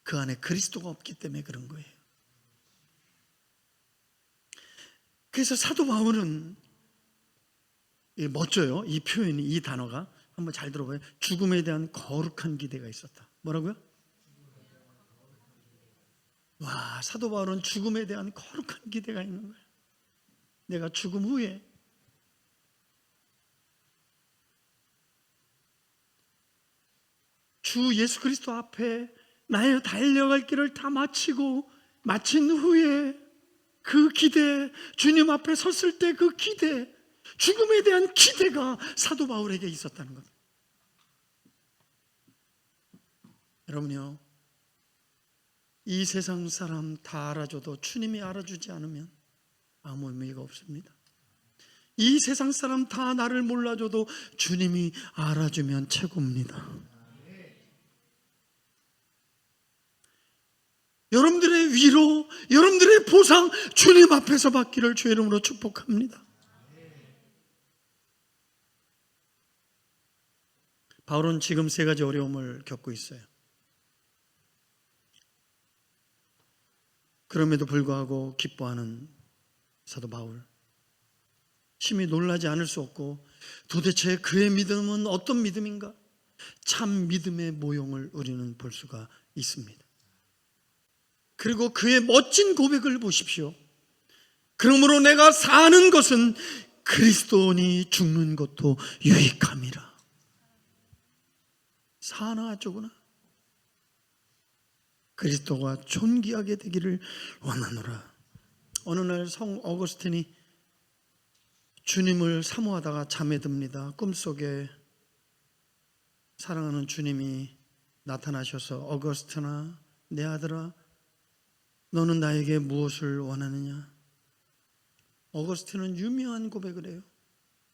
그 안에 그리스도가 없기 때문에 그런 거예요. 그래서 사도 바울은 멋져요. 이 표현이, 이 단어가 한번 잘 들어봐요. 죽음에 대한 거룩한 기대가 있었다. 뭐라고요? 와, 사도 바울은 죽음에 대한 거룩한 기대가 있는 거예요. 내가 죽음 후에 주 예수 그리스도 앞에 나의 달려갈 길을 다 마치고 마친 후에 그 기대, 주님 앞에 섰을 때 그 기대, 죽음에 대한 기대가 사도 바울에게 있었다는 겁니다. 여러분요, 이 세상 사람 다 알아줘도 주님이 알아주지 않으면 아무 의미가 없습니다. 이 세상 사람 다 나를 몰라줘도 주님이 알아주면 최고입니다. 여러분들의 위로, 여러분들의 보상 주님 앞에서 받기를 주의 이름으로 축복합니다. 바울은 지금 세 가지 어려움을 겪고 있어요. 그럼에도 불구하고 기뻐하는 사도 바울, 심히 놀라지 않을 수 없고, 도대체 그의 믿음은 어떤 믿음인가? 참 믿음의 모형을 우리는 볼 수가 있습니다. 그리고 그의 멋진 고백을 보십시오. 그러므로 내가 사는 것은 그리스도니 죽는 것도 유익함이라. 사나 쪼구나 그리스도가 존귀하게 되기를 원하노라. 어느 날 성 어거스틴이 주님을 사모하다가 잠에 듭니다. 꿈속에 사랑하는 주님이 나타나셔서 어거스틴아, 내 아들아, 너는 나에게 무엇을 원하느냐? 어거스틴은 유명한 고백을 해요.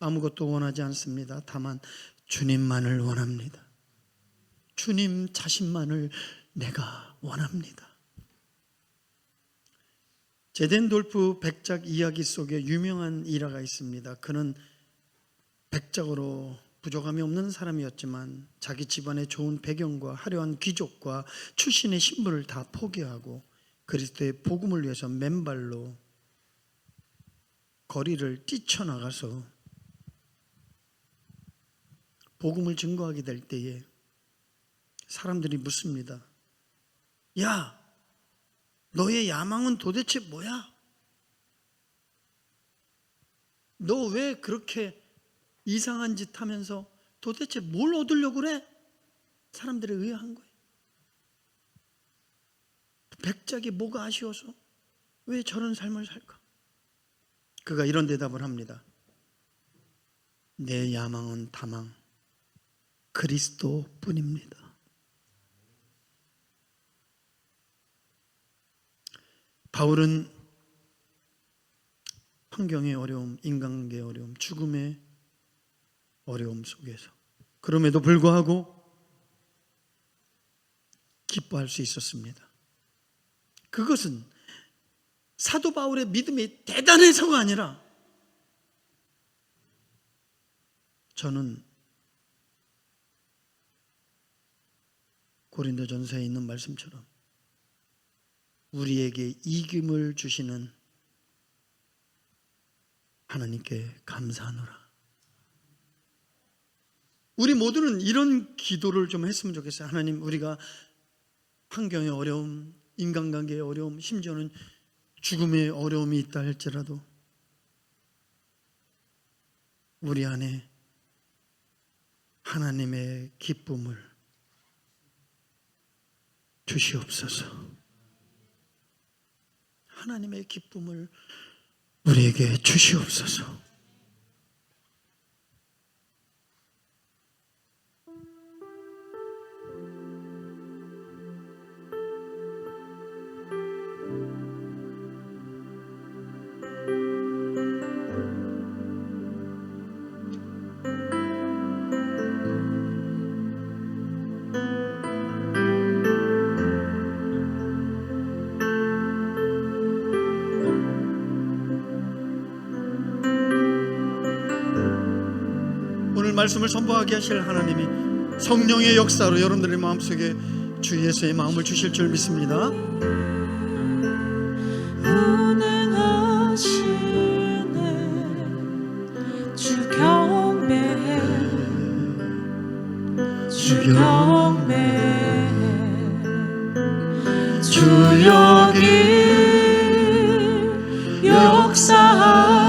아무것도 원하지 않습니다. 다만 주님만을 원합니다. 주님 자신만을 내가 원합니다. 제덴돌프 백작 이야기 속에 유명한 일화가 있습니다. 그는 백작으로 부족함이 없는 사람이었지만 자기 집안의 좋은 배경과 화려한 귀족과 출신의 신분을 다 포기하고 그리스도의 복음을 위해서 맨발로 거리를 뛰쳐나가서 복음을 증거하게 될 때에 사람들이 묻습니다. 야, 너의 야망은 도대체 뭐야? 너 왜 그렇게 이상한 짓 하면서 도대체 뭘 얻으려고 그래? 사람들이 의아한 거예요. 백작이 뭐가 아쉬워서 왜 저런 삶을 살까? 그가 이런 대답을 합니다. 내 야망은 다만 그리스도뿐입니다. 바울은 환경의 어려움, 인간관계의 어려움, 죽음의 어려움 속에서 그럼에도 불구하고 기뻐할 수 있었습니다. 그것은 사도 바울의 믿음이 대단해서가 아니라 저는 고린도전서에 있는 말씀처럼 우리에게 이김을 주시는 하나님께 감사하노라. 우리 모두는 이런 기도를 좀 했으면 좋겠어요. 하나님, 우리가 환경의 어려움, 인간관계의 어려움, 심지어는 죽음의 어려움이 있다 할지라도 우리 안에 하나님의 기쁨을 주시옵소서. 하나님의 기쁨을 우리에게 주시옵소서. 말씀을 선포하게 하실 하나님이 성령의 역사로 여러분들의 마음속에 주 예수의 마음을 주실 줄 믿습니다. 운행하시 주 경배해 주 경배해 주 여기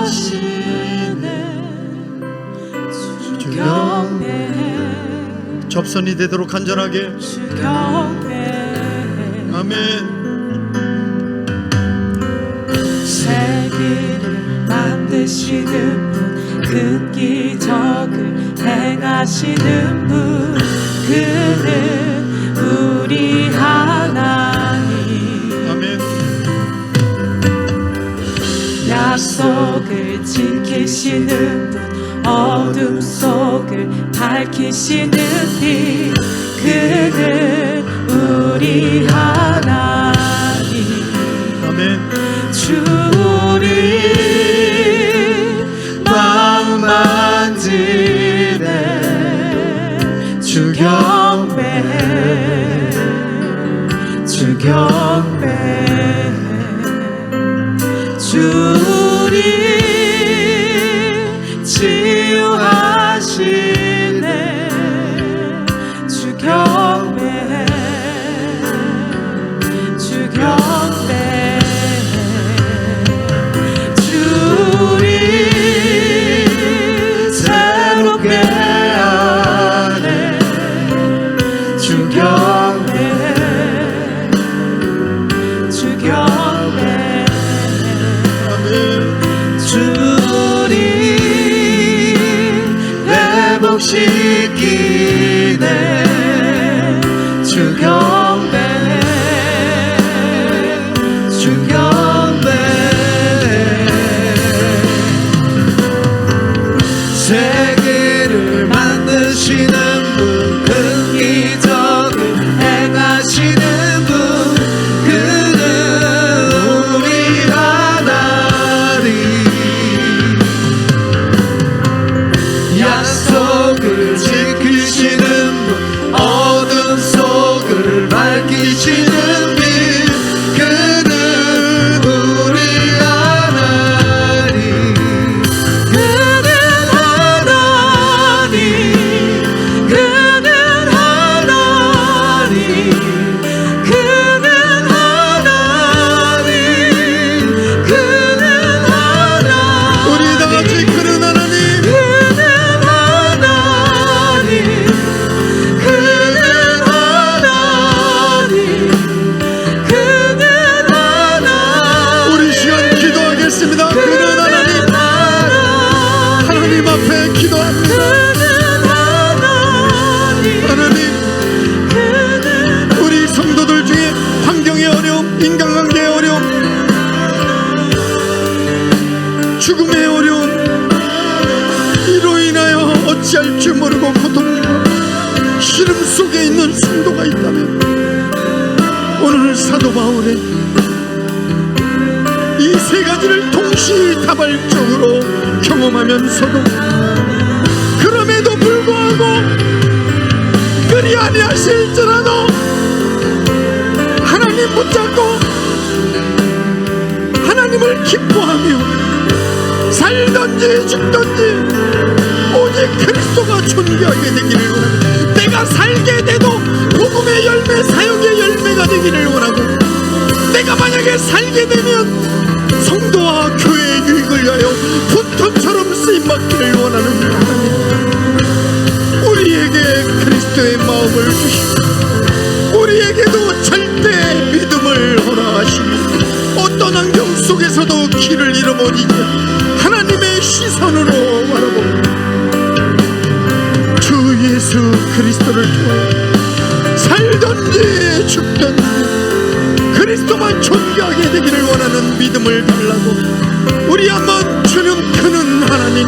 역사하시네 주 경배해 접선이 되도록 간절하게 주 경배해 아멘. 세계를 만드시는 분 그 기적을 행하시는 분 그는 우리 하나님 아멘. 약속을 지키시는 분 어둠 속을 밝히시는 빛 그는 우리 하나님 아멘. 주 우리 마음 만지네 주 경배해 주 경배해 주 우리 치유하시네 주 경배해 주 경배해 주 우리 새롭게 하네 주 경배해 주 경배해 주 우리 회복시키네 주 경배해 주 경배해 세계를 만드시는 분 그 기적을 행하시는 분 그는 우리 하나님 약속을 지키시는 분 어둠 속을 밝히시는 빛 그는 우리 하나님 그는 하나님 그는 하나님 그는 하나님 그는 하나님 우리 다 같이 그는 하나님 그는 하나님 그는 하나님 그는 하나님 우리 시간 기도하겠습니다. 그는 하나님 하나님 앞에 기도합니다. 하나님 우리 성도들 중에 환경의 어려움 인간관계의 어려움 죽음의 어려움 이로 인하여 어찌할 줄 모르고 고통과 시름 속에 있는 성도가 있다면 오늘 사도 바울의 이 세 가지를 동시다발적으로 경험하면서도 그럼에도 불구하고 그리 아니하실지라도 하나님 붙잡고 하나님을 기뻐하며 살든지 죽든지 오직 그리스도가 존귀하게 되기를 원합니다. 내가 살게 돼도 복음의 열매 사역의 열매가 되기를 원하고 내가 만약에 살게 되면 성도와 교회의 유익을 위하여 분통처럼 쓰임받기를 원하는 하나님 우리에게 그리스도의 마음을 주시고 우리에게도 절대 믿음을 허락하시니 어떤 환경 속에서도 길을 잃어버리지 하나님의 시선으로 바라봅니다. 주 예수 그리스도를 통해 살든지 죽든지 그리스도만 존귀하게 되기를 원하는 믿음을 달라고 우리 한번 주는 크는 하나님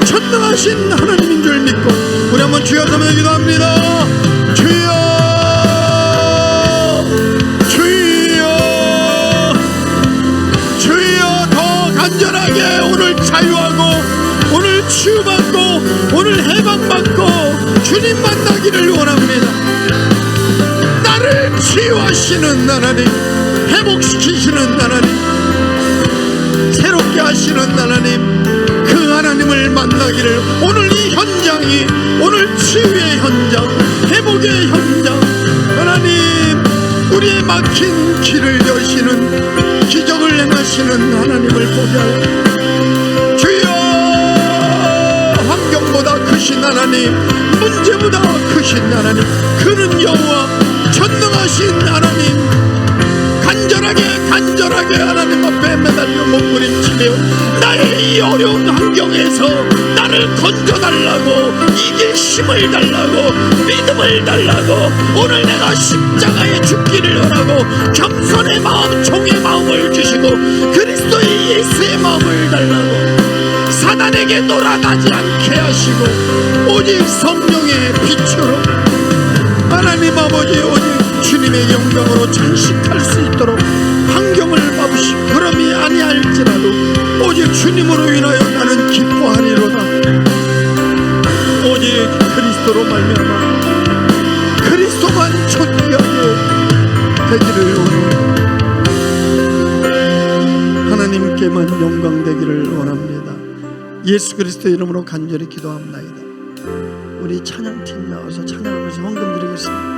전능하신 하나님인 줄 믿고 우리 한번 주여 하며 기도합니다. 주여 주여 주여 더 간절하게 오늘 자유하고 오늘 치유받고 오늘 해방받고 주님 만나기를 원합니다. 나를 치유하시는 하나님 회복시키시는 하나님 새롭게 하시는 하나님 그 그 하나님을 만나기를, 오늘 이 현장이, 오늘 치유의 현장, 회복의 현장, 하나님 우리의 막힌 길을 여시는, 기적을 행하시는 하나님을 보게 하여 주여, 환경보다 크신 하나님, 문제보다 크신 하나님, 그는 여호와 전능하신 하나님, 간절하게 하나님 앞에 매달려 몸부림치며 나의 이 어려운 환경에서 나를 건져달라고, 이길 힘을 달라고, 믿음을 달라고, 오늘 내가 십자가에 죽기를 원하고 겸손의 마음, 종의 마음을 주시고 그리스도의 예수의 마음을 달라고, 사단에게 놀아나지 않게 하시고 오직 성령의 빛으로 하나님 아버지, 오직 주님의 영광으로 장식할 수 있도록 환경을 막으시고, 그럼이 아니할지라도 오직 주님으로 인하여 나는 기뻐하리로다. 오직 그리스도로 말미암아 그리스도만 존귀하게 되기를 원합니다. 하나님께만 영광 되기를 원합니다. 예수 그리스도의 이름으로 간절히 기도합니다. 우리 찬양팀 나와서 찬양하면서 헌금 드리겠습니다.